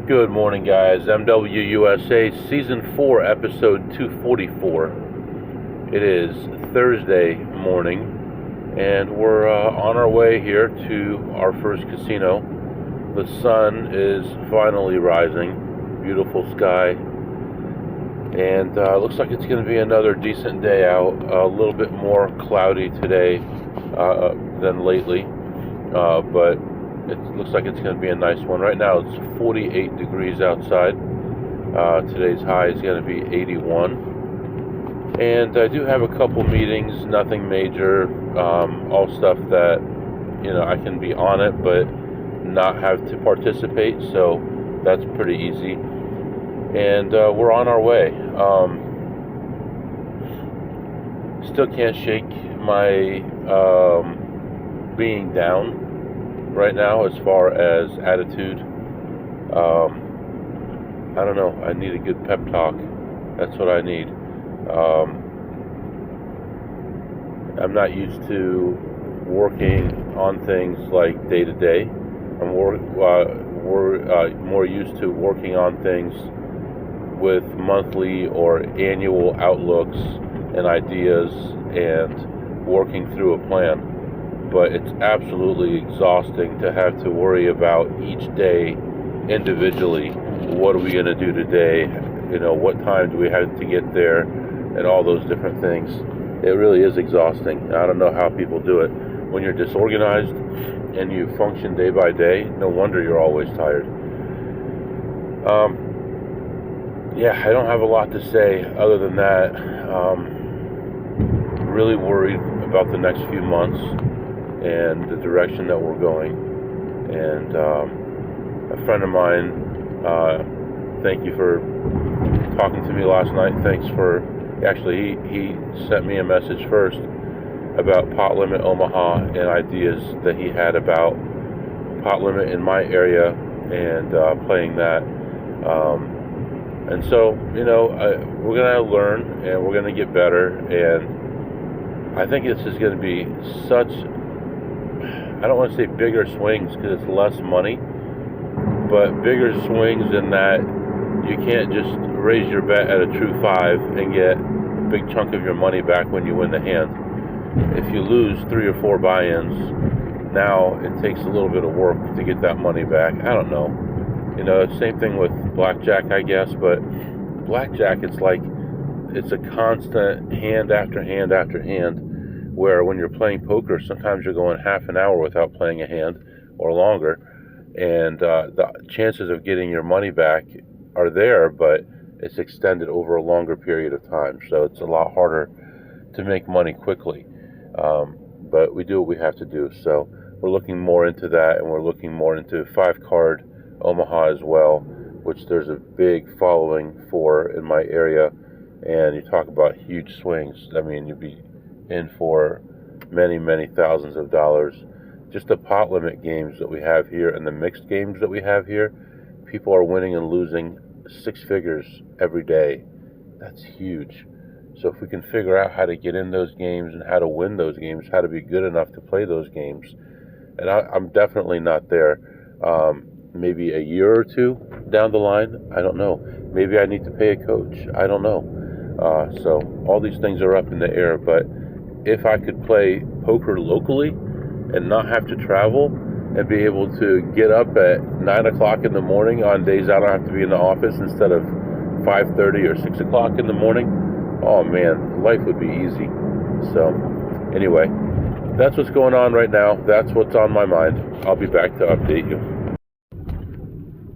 Good morning, guys. MWUSA Season 4, Episode 244. It is Thursday morning, and we're on our way here to our first casino. The sun is finally rising, beautiful sky, and looks like it's going to be another decent day out. A little bit more cloudy today than lately, but it looks like it's going to be a nice one. Right now it's 48 degrees outside. Today's high is going to be 81. And I do have a couple meetings, nothing major, all stuff that, I can be on it but not have to participate, so that's pretty easy. And we're on our way. Still can't shake my being down right now as far as attitude. I don't know, I need a good pep talk. That's what I need. I'm not used to working on things like day to day. I'm more used to working on things with monthly or annual outlooks and ideas and working through a plan. But it's absolutely exhausting to have to worry about each day individually. What are we going to do today? What time do we have to get there? And all those different things. It really is exhausting. I don't know how people do it. When you're disorganized and you function day by day, no wonder you're always tired. I don't have a lot to say other than that. Really worried about the next few months and the direction that we're going. And a friend of mine, thank you for talking to me last night. Thanks for, actually, he sent me a message first about Pot Limit Omaha and ideas that he had about Pot Limit in my area and playing that. And so, we're going to learn and we're going to get better. And I think this is going to be such, I don't want to say bigger swings because it's less money, but bigger swings in that you can't just raise your bet at a true 5 and get a big chunk of your money back when you win the hand. If you lose 3 or 4 buy-ins, now it takes a little bit of work to get that money back. I don't know. Same thing with Blackjack, I guess, but Blackjack, it's a constant hand after hand after hand, where when you're playing poker, sometimes you're going half an hour without playing a hand or longer, and the chances of getting your money back are there, but it's extended over a longer period of time, so it's a lot harder to make money quickly. But we do what we have to do, so we're looking more into that, and we're looking more into 5-card Omaha as well, which there's a big following for in my area. And you talk about huge swings. I mean, you'd be in for many, many thousands of dollars. Just the pot limit games that we have here and the mixed games that we have here, people are winning and losing 6 figures every day. That's huge. So if we can figure out how to get in those games and how to win those games, how to be good enough to play those games, and I'm definitely not there. Maybe a year or 2 down the line, I don't know. Maybe I need to pay a coach. I don't know. So all these things are up in the air, but if I could play poker locally and not have to travel and be able to get up at 9 o'clock in the morning on days I don't have to be in the office instead of 5:30 or 6 o'clock in the morning, oh man, life would be easy. So anyway, that's what's going on right now. That's what's on my mind. I'll be back to update you.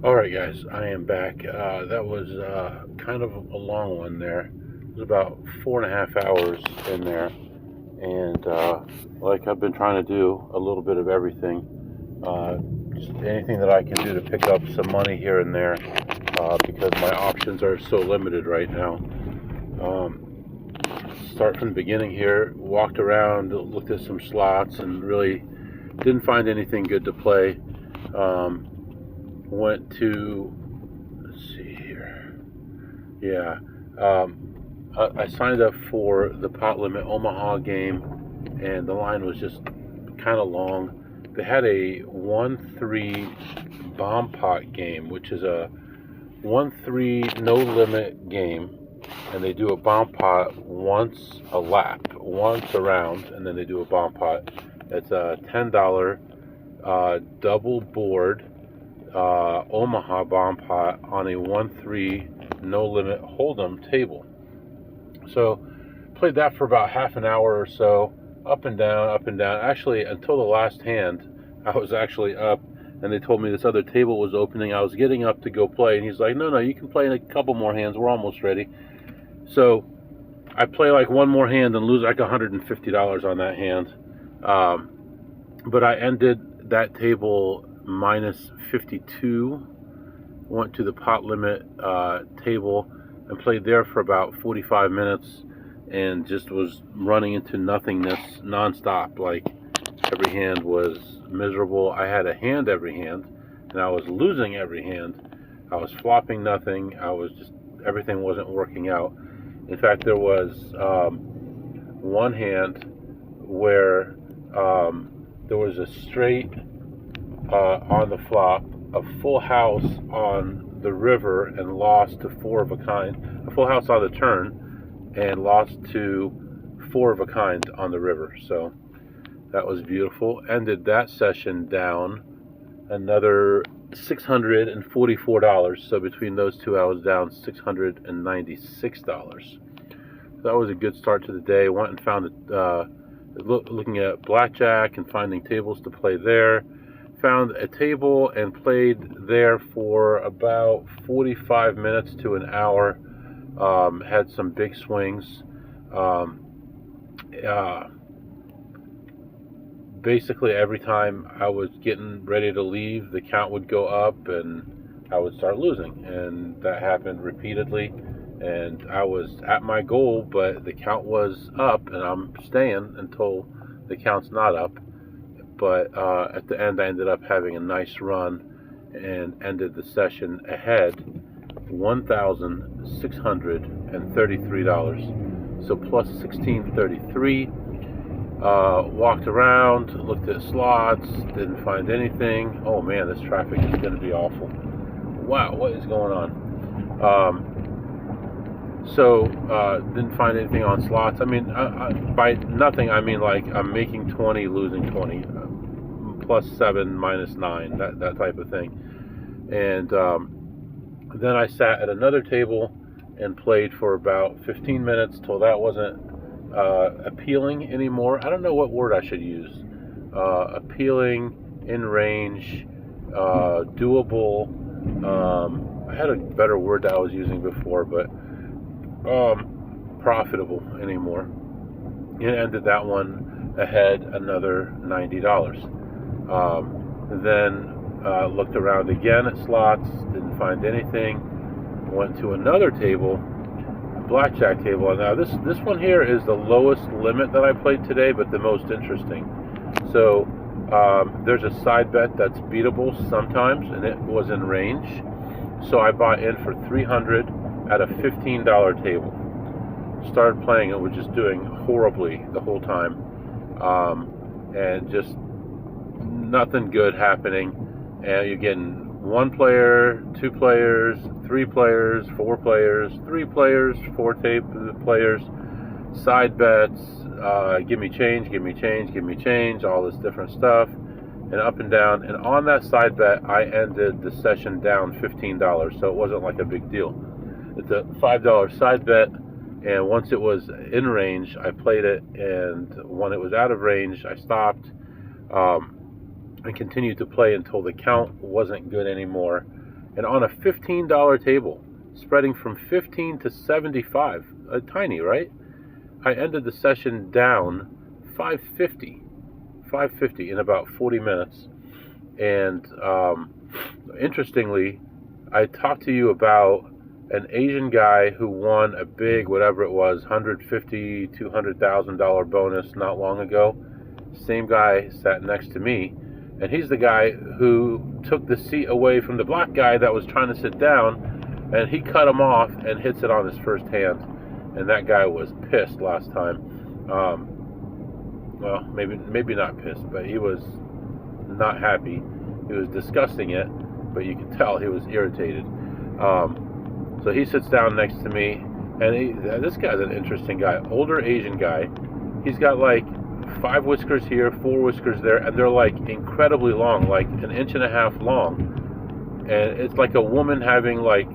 Alright guys, I am back. That was kind of a long one there. It was about 4.5 hours in there. And like I've been trying to do a little bit of everything. Just anything that I can do to pick up some money here and there, because my options are so limited right now. Start from the beginning here, walked around, looked at some slots, and really didn't find anything good to play. Went to, let's see here, I signed up for the Pot Limit Omaha game, and the line was just kind of long. they had a 1-3 bomb pot game, which is a 1-3 no limit game, and they do a bomb pot once a lap, once around, and then they do a bomb pot. It's a $10 double board Omaha bomb pot on a 1-3 no limit hold'em table. So played that for about half an hour or so, up and down, up and down. Actually, until the last hand, I was actually up, and they told me this other table was opening. I was getting up to go play, and he's like, no, you can play in a couple more hands. We're almost ready. So I play like one more hand and lose like $150 on that hand. But I ended that table minus 52, went to the pot limit table and played there for about 45 minutes and just was running into nothingness nonstop. Like, every hand was miserable. I had a hand every hand, and I was losing every hand. I was flopping nothing. Everything wasn't working out. In fact, there was one hand where there was a straight on the flop, a full house on the river, and lost to four of a kind. A full house on the turn, and lost to four of a kind on the river. So that was beautiful. Ended that session down another $644. So between those two, I was down $696. That was a good start to the day. Went and found looking at Blackjack and finding tables to play there. Found a table and played there for about 45 minutes to an hour. Had some big swings. Basically, every time I was getting ready to leave, the count would go up and I would start losing. And that happened repeatedly. And I was at my goal, but the count was up, and I'm staying until the count's not up. But at the end, I ended up having a nice run and ended the session ahead $1,633. So plus 1633. Walked around, looked at slots, didn't find anything. Oh man, this traffic is going to be awful. Wow, what is going on? Didn't find anything on slots. I mean, by nothing, I mean like I'm making 20, losing 20, plus 7, minus 9, that type of thing. And then I sat at another table and played for about 15 minutes till that wasn't appealing anymore. I don't know what word I should use. Appealing, in range, doable. I had a better word that I was using before, but profitable anymore. And ended that one ahead another $90. Then looked around again at slots, didn't find anything. Went to another table, Blackjack table. Now this one here is the lowest limit that I played today, but the most interesting. So there's a side bet that's beatable sometimes, and it was in range. So I bought in for 300 at a $15 table. Started playing, it was just doing horribly the whole time, and just nothing good happening. And you're getting 1 player, 2 players, 3 players, 4 players, 3 players, 4 players, side bets, give me change, give me change, give me change, all this different stuff, and up and down. And on that side bet, I ended the session down $15, so it wasn't like a big deal. It's a $5 side bet, and once it was in range, I played it, and when it was out of range, I stopped. And continued to play until the count wasn't good anymore. And on a $15 table, spreading from 15 to 75, tiny, right? I ended the session down $550 in about 40 minutes. And interestingly, I talked to you about an Asian guy who won a big, whatever it was, $150,000, $200,000 bonus not long ago. Same guy sat next to me. And he's the guy who took the seat away from the black guy that was trying to sit down, and he cut him off and hits it on his first hand. And that guy was pissed last time. Well, maybe not pissed, but he was not happy. He was discussing it, but you could tell he was irritated. So he sits down next to me, and this guy's an interesting guy, older Asian guy. He's got like 5 whiskers here, 4 whiskers there, and they're like incredibly long, like 1.5 inches long. And it's like a woman having like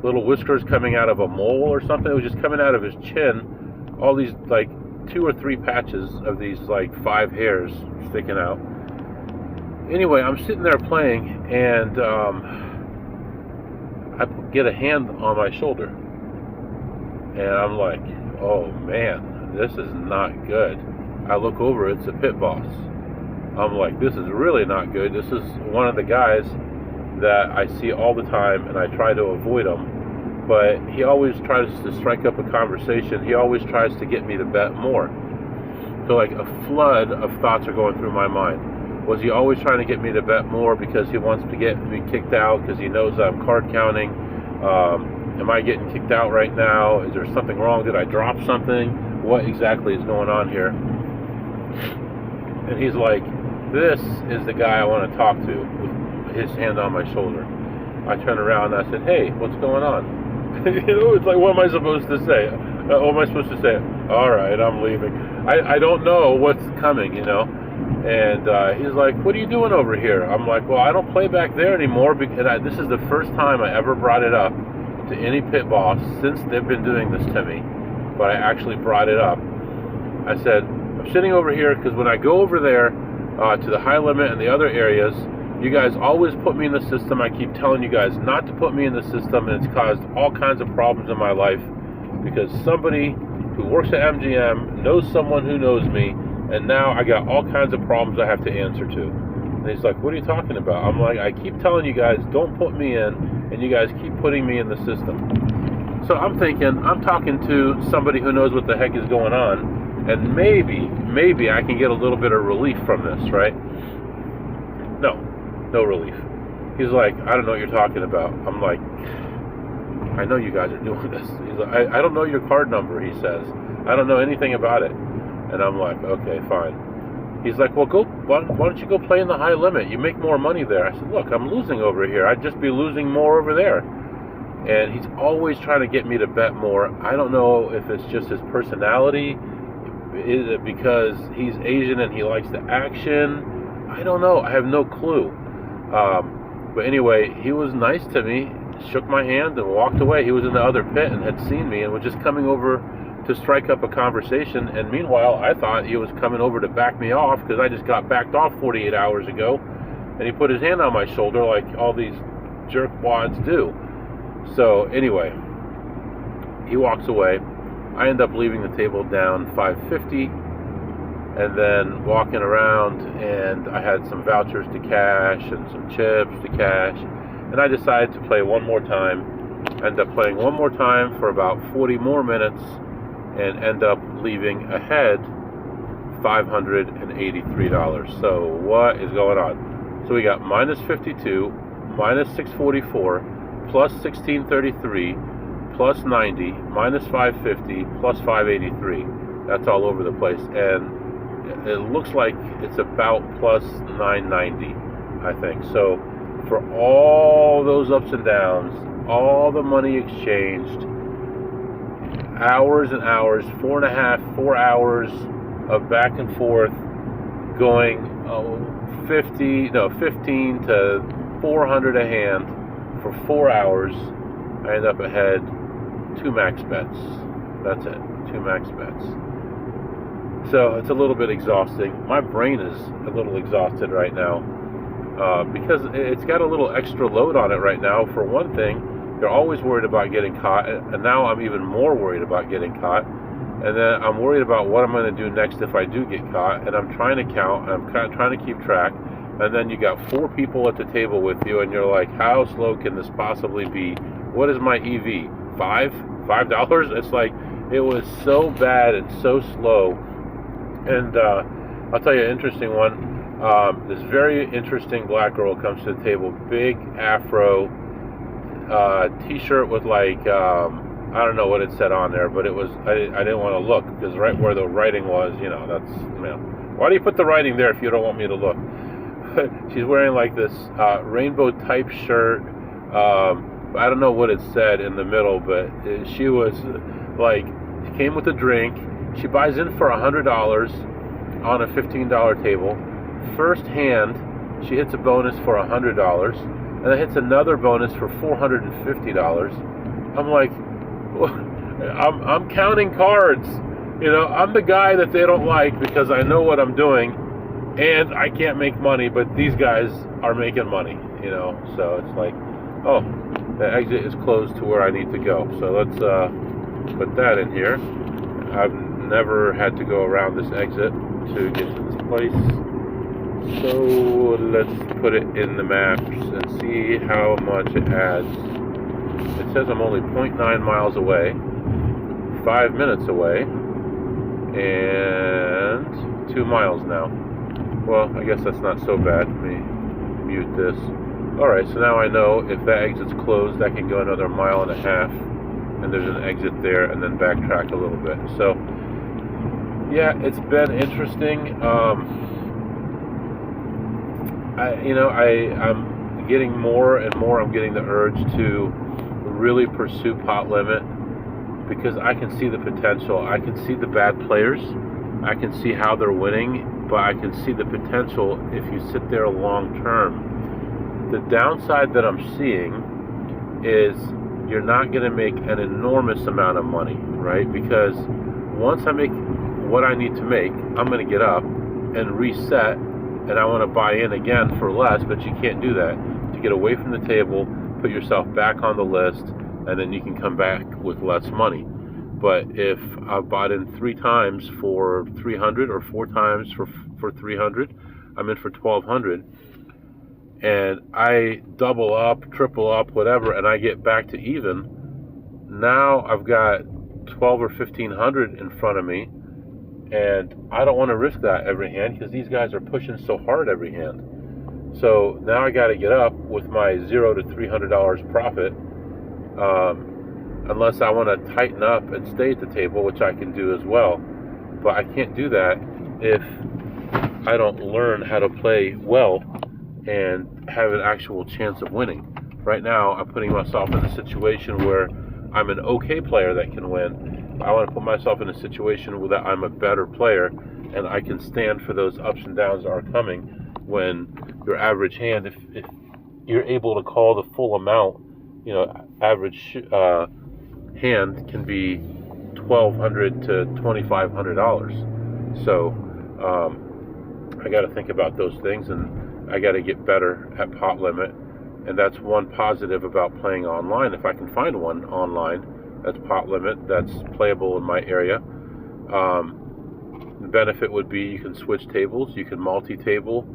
little whiskers coming out of a mole or something. It was just coming out of his chin, all these like 2 or 3 patches of these like 5 hairs sticking out. Anyway, I'm sitting there playing, and I get a hand on my shoulder, and I'm like, oh man, this is not good. I look over, it's a pit boss. I'm like, this is really not good. This is one of the guys that I see all the time, and I try to avoid him, but he always tries to strike up a conversation. He always tries to get me to bet more. So like a flood of thoughts are going through my mind. Was he always trying to get me to bet more because he wants to get me kicked out because he knows I'm card counting? Am I getting kicked out right now? Is there something wrong? Did I drop something? What exactly is going on here? And he's like, this is the guy I want to talk to, with his hand on my shoulder. I turn around and I said, hey, what's going on? It's like, what am I supposed to say? What am I supposed to say? All right, I'm leaving. I don't know what's coming, And he's like, what are you doing over here? I'm like, well, I don't play back there anymore. And this is the first time I ever brought it up to any pit boss since they've been doing this to me. But I actually brought it up. I said, I'm sitting over here because when I go over there to the high limit and the other areas, you guys always put me in the system. I keep telling you guys not to put me in the system, and it's caused all kinds of problems in my life because somebody who works at MGM knows someone who knows me, and now I got all kinds of problems I have to answer to. And he's like, what are you talking about? I'm like, I keep telling you guys, don't put me in, and you guys keep putting me in the system. So I'm thinking, I'm talking to somebody who knows what the heck is going on, and maybe I can get a little bit of relief from this, right? No relief. He's like, I don't know what you're talking about. I'm like, I know you guys are doing this. He's like, I don't know your card number, he says. I don't know anything about it. And I'm like, okay, fine. He's like, well, why don't you go play in the high limit? You make more money there. I said, look, I'm losing over here. I'd just be losing more over there. And he's always trying to get me to bet more. I don't know if it's just his personality. Is it because he's Asian and he likes the action? I don't know. I have no clue. But anyway, he was nice to me, shook my hand and walked away. He was in the other pit and had seen me and was just coming over to strike up a conversation. And meanwhile, I thought he was coming over to back me off because I just got backed off 48 hours ago. And he put his hand on my shoulder like all these jerkwads do. So anyway, he walks away. I end up leaving the table down $5.50 and then walking around, and I had some vouchers to cash and some chips to cash, and I decided to play one more time. End up playing one more time for about 40 more minutes and end up leaving ahead $583. So what is going on? So we got minus 52, minus 644, plus 1633, plus 90, minus 550, plus 583. That's all over the place. And it looks like it's about plus 990, I think. So for all those ups and downs, all the money exchanged, hours and hours, 4 hours of back and forth, going 15 to 400 a hand for 4 hours. I end up ahead 2 max bets. That's it, 2 max bets. So it's a little bit exhausting. My brain is a little exhausted right now because it's got a little extra load on it right now. For one thing, you're always worried about getting caught, and now I'm even more worried about getting caught. And then I'm worried about what I'm going to do next if I do get caught, and I'm trying to count, I'm kind of trying to keep track. And then you got 4 people at the table with you, and you're like, how slow can this possibly be? What is my EV? $5? It's like, it was so bad and so slow. And I'll tell you an interesting one. This very interesting black girl comes to the table, big afro, t-shirt with like, I don't know what it said on there, but it was, I didn't want to look because right where the writing was, that's, why do you put the writing there if you don't want me to look? she's wearing like this rainbow type shirt. I don't know what it said in the middle, but she was like, she came with a drink. She buys in for $100 on a $15 table. First hand, she hits a bonus for $100, and then hits another bonus for $450. I'm like, I'm counting cards. You know, I'm the guy that they don't like because I know what I'm doing, and I can't make money, but these guys are making money. You know, so it's like, oh, the exit is closed to where I need to go. So let's put that in here. I've never had to go around this exit to get to this place. So let's put it in the maps and see how much it adds. It says I'm only 0.9 miles away, 5 minutes away, and 2 miles now. Well, I guess that's not so bad. Let me mute this. Alright, so now I know if that exit's closed, I can go another 1.5 miles, and there's an exit there, and then backtrack a little bit. So, yeah, it's been interesting. I'm getting more and more, I'm getting the urge to really pursue pot limit because I can see the potential. I can see the bad players. I can see how they're winning, but I can see the potential if you sit there long term. The downside that I'm seeing is you're not going to make an enormous amount of money, right? Because once I make what I need to make, I'm going to get up and reset, and I want to buy in again for less, but you can't do that. To get away from the table, put yourself back on the list, and then you can come back with less money. But if I bought in 3 times for 300 or 4 times for 300, I'm in for 1,200, and I double up, triple up, whatever, and I get back to even. Now I've got 12 or 1,500 in front of me, and I don't want to risk that every hand because these guys are pushing so hard every hand. So now I got to get up with my $0 to $300 profit, unless I want to tighten up and stay at the table, which I can do as well. But I can't do that if I don't learn how to play well and have an actual chance of winning. Right now, I'm putting myself in a situation where I'm an okay player that can win. I want to put myself in a situation where I'm a better player and I can stand for those ups and downs that are coming when your average hand, if you're able to call the full amount, you know, average hand can be $1,200 to $2,500. So I got to think about those things, and I got to get better at pot limit. And that's one positive about playing online. If I can find one online that's pot limit, that's playable in my area. The benefit would be you can switch tables, you can multi-table.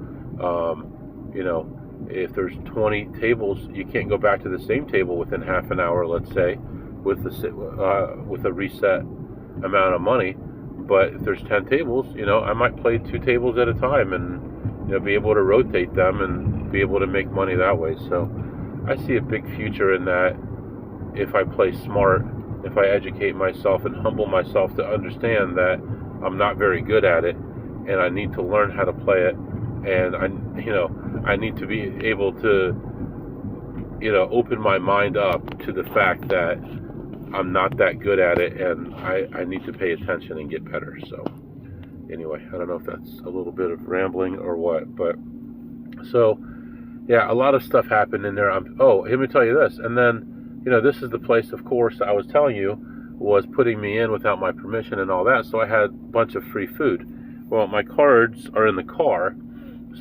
You know, if there's 20 tables, you can't go back to the same table within half an hour, let's say, with a reset amount of money. But if there's 10 tables, you know, I might play 2 tables at a time and, you know, be able to rotate them and be able to make money that way. So I see a big future in that if I play smart, if I educate myself and humble myself to understand that I'm not very good at it and I need to learn how to play it, and I need to be able to, you know, open my mind up to the fact that I'm not that good at it and I need to pay attention and get better. So anyway, I don't know if that's a little bit of rambling or what, but so yeah, a lot of stuff happened in there. Let me tell you this. And then, you know, this is the place, of course, I was telling you was putting me in without my permission and all that. So I had a bunch of free food. Well, my cards are in the car.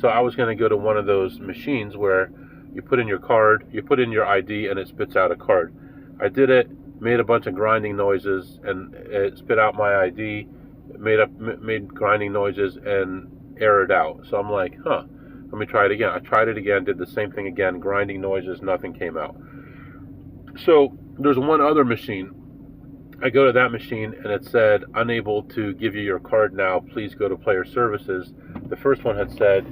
So I was going to go to one of those machines where you put in your card, you put in your ID, and it spits out a card. I did it, made a bunch of grinding noises, and it spit out my ID, made grinding noises, and errored out. So I'm like, let me try it again. I tried it again, did the same thing again, grinding noises, nothing came out. So there's one other machine. I go to that machine and it said, unable to give you your card now, please go to player services. The first one had said,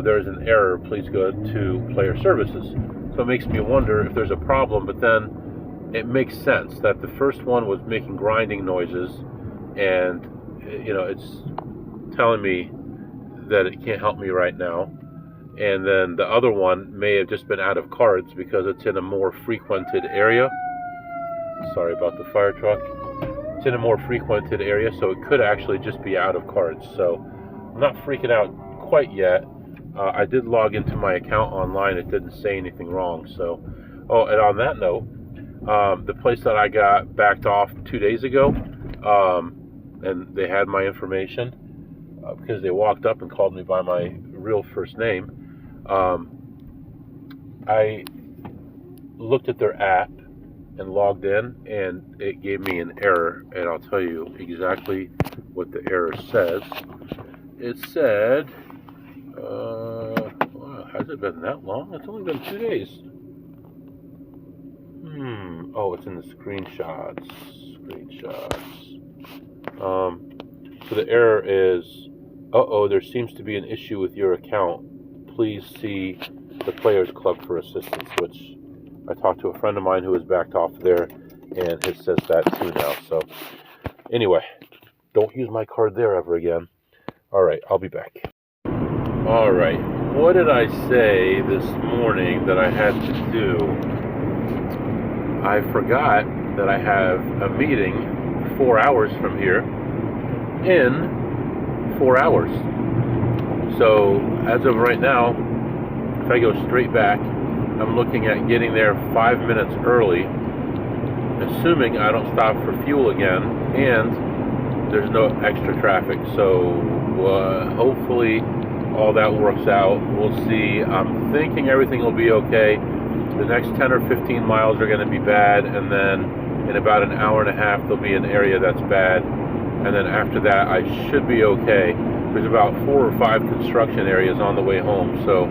there's an error, please go to player services. So it makes me wonder if there's a problem, but then it makes sense that the first one was making grinding noises, and you know, it's telling me that it can't help me right now. and then the other one may have just been out of cards because it's in a more frequented area. Sorry about the fire truck. It's in a more frequented area, so it could actually just be out of cards. So I'm not freaking out quite yet. I did log into my account online. It didn't say anything wrong. So, oh, and on that note, the place that I got backed off 2 days ago, and they had my information because they walked up and called me by my real first name. I looked at their app and logged in, and it gave me an error, and I'll tell you exactly what the error says. It said, wow, has it been that long? It's only been 2 days. Oh, it's in the screenshots. So the error is, there seems to be an issue with your account. Please see the Players Club for assistance, which I talked to a friend of mine who was backed off there, and it says that too now. So anyway, don't use my card there ever again. All right, I'll be back. All right, what did I say this morning that I had to do? I forgot that I have a meeting 4 hours from here in 4 hours. So as of right now, if I go straight back, I'm looking at getting there 5 minutes early, assuming I don't stop for fuel again, and there's no extra traffic. So hopefully all that works out. We'll see. I'm thinking everything will be okay. The next 10 or 15 miles are going to be bad, and then in about an hour and a half there'll be an area that's bad, and then after that I should be okay. There's about 4 or 5 construction areas on the way home, so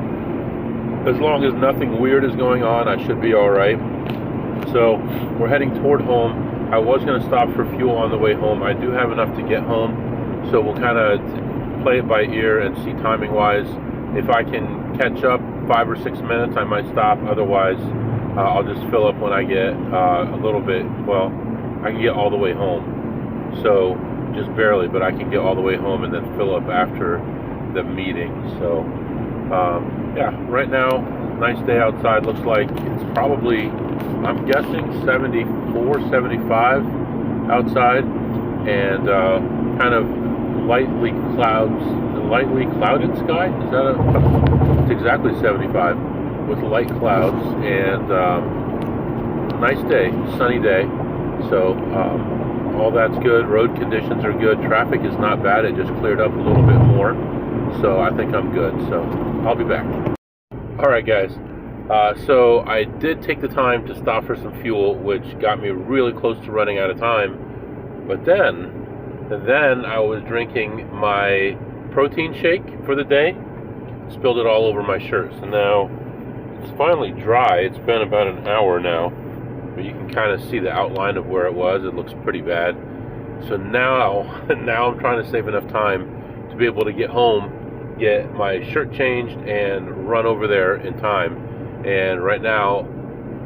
as long as nothing weird is going on, I should be all right. So we're heading toward home. I was going to stop for fuel on the way home. I do have enough to get home, so we'll kind of play it by ear and see timing wise. If I can catch up 5 or 6 minutes, I might stop. Otherwise, I'll just fill up when I get a little bit. Well, I can get all the way home, so just barely, but I can get all the way home and then fill up after the meeting. So yeah, right now, nice day outside. Looks like it's probably, I'm guessing 74, 75 outside, and kind of lightly clouded sky. Is that it's exactly 75 with light clouds, and nice day, sunny day. So all that's good. Road conditions are good. Traffic is not bad. It just cleared up a little bit more. So I think I'm good. So I'll be back. All right, guys. So I did take the time to stop for some fuel, which got me really close to running out of time. But then I was drinking my protein shake for the day, spilled it all over my shirt. So now it's finally dry. It's been about an hour now, but you can kind of see the outline of where it was. It looks pretty bad. So now I'm trying to save enough time to be able to get home, get my shirt changed, and run over there in time. And right now,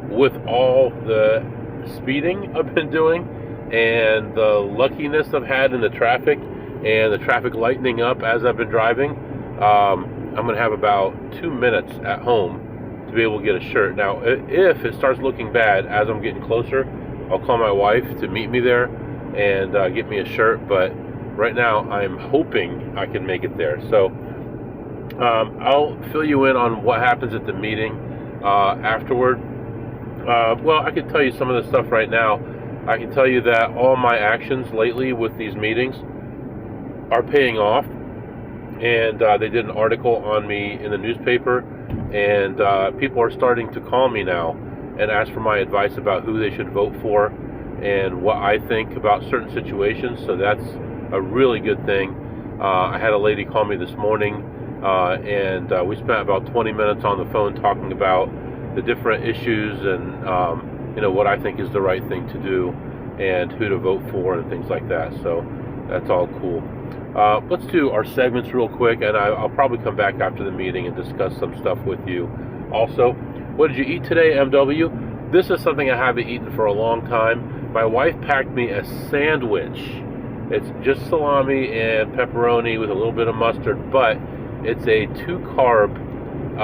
with all the speeding I've been doing and the luckiness I've had in the traffic and the traffic lightening up as I've been driving, I'm going to have about 2 minutes at home to be able to get a shirt. Now, if it starts looking bad as I'm getting closer, I'll call my wife to meet me there and get me a shirt. But right now, I'm hoping I can make it there. So I'll fill you in on what happens at the meeting afterward. Well, I can tell you some of the stuff right now. I can tell you that all my actions lately with these meetings are paying off, and they did an article on me in the newspaper, and people are starting to call me now and ask for my advice about who they should vote for and what I think about certain situations. So that's a really good thing. I had a lady call me this morning, and we spent about 20 minutes on the phone talking about the different issues and what I think is the right thing to do and who to vote for and things like that. So that's all cool. Let's do our segments real quick, and I'll probably come back after the meeting and discuss some stuff with you. Also, what did you eat today, MW? This is something I haven't eaten for a long time. My wife packed me a sandwich. It's just salami and pepperoni with a little bit of mustard, but it's a 2-carb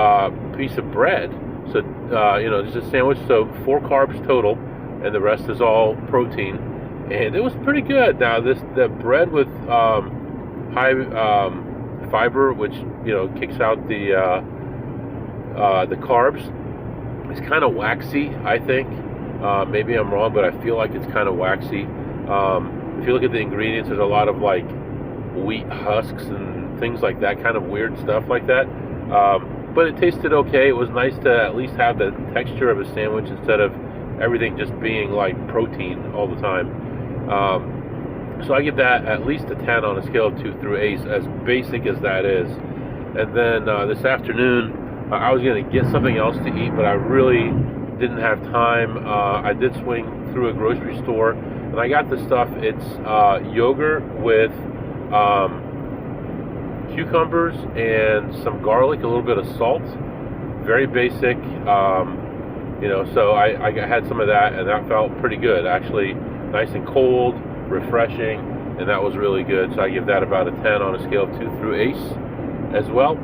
piece of bread. So, just a sandwich. So 4 carbs total, and the rest is all protein. And it was pretty good. Now, the bread with high fiber, which kicks out the carbs, is kind of waxy. I think maybe I'm wrong, but I feel like it's kind of waxy. If you look at the ingredients, there's a lot of like wheat husks and things like that, kind of weird stuff like that. But it tasted okay. It was nice to at least have the texture of a sandwich instead of everything just being like protein all the time. So I give that at least a 10 on a scale of 2 through 8, as basic as that is. And then this afternoon, I was going to get something else to eat, but I really didn't have time. I did swing through a grocery store, and I got the stuff. It's yogurt with cucumbers and some garlic, a little bit of salt. Very basic. So I had some of that, and that felt pretty good. Actually, nice and cold, refreshing, and that was really good. So I give that about a 10 on a scale of 2 through 8 as well.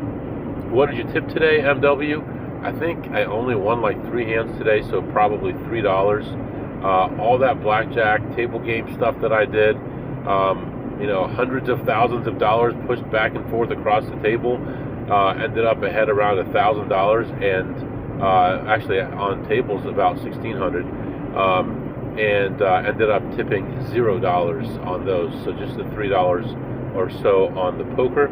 What did you tip today, MW? I think I only won like 3 hands today, so probably $3. All that blackjack table game stuff that I did, hundreds of thousands of dollars pushed back and forth across the table, ended up ahead around $1,000, and actually on tables about $1,600, and ended up tipping $0 on those, so just the $3 or so on the poker.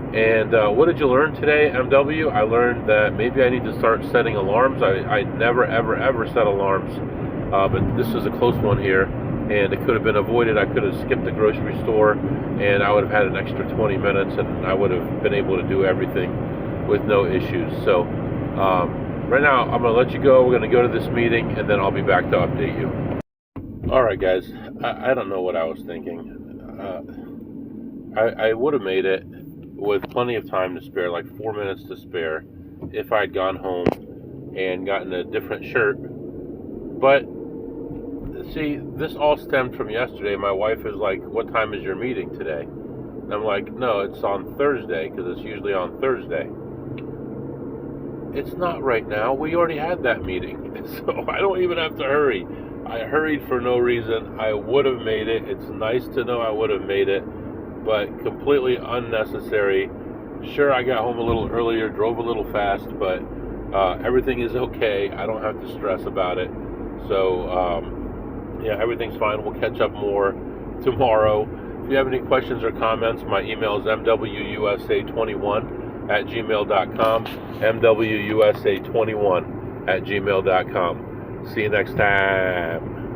And what did you learn today, MW? I learned that maybe I need to start setting alarms. I never, ever set alarms, but this is a close one here, and it could have been avoided. I could have skipped the grocery store, and I would have had an extra 20 minutes, and I would have been able to do everything with no issues. So right now, I'm going to let you go. We're going to go to this meeting, and then I'll be back to update you. All right, guys. I don't know what I was thinking. I would have made it with plenty of time to spare, like 4 minutes to spare, if I'd gone home and gotten a different shirt. But see, this all stemmed from yesterday. My wife is like, "What time is your meeting today?" And I'm like, "No, it's on Thursday, because it's usually on Thursday." It's not right now. We already had that meeting, so I don't even have to hurry. I hurried for no reason. I would have made it. It's nice to know I would have made it, but completely unnecessary. Sure, I got home a little earlier, drove a little fast, but everything is okay. I don't have to stress about it. So, everything's fine. We'll catch up more tomorrow. If you have any questions or comments, my email is mwusa21@gmail.com, mwusa21@gmail.com. See you next time.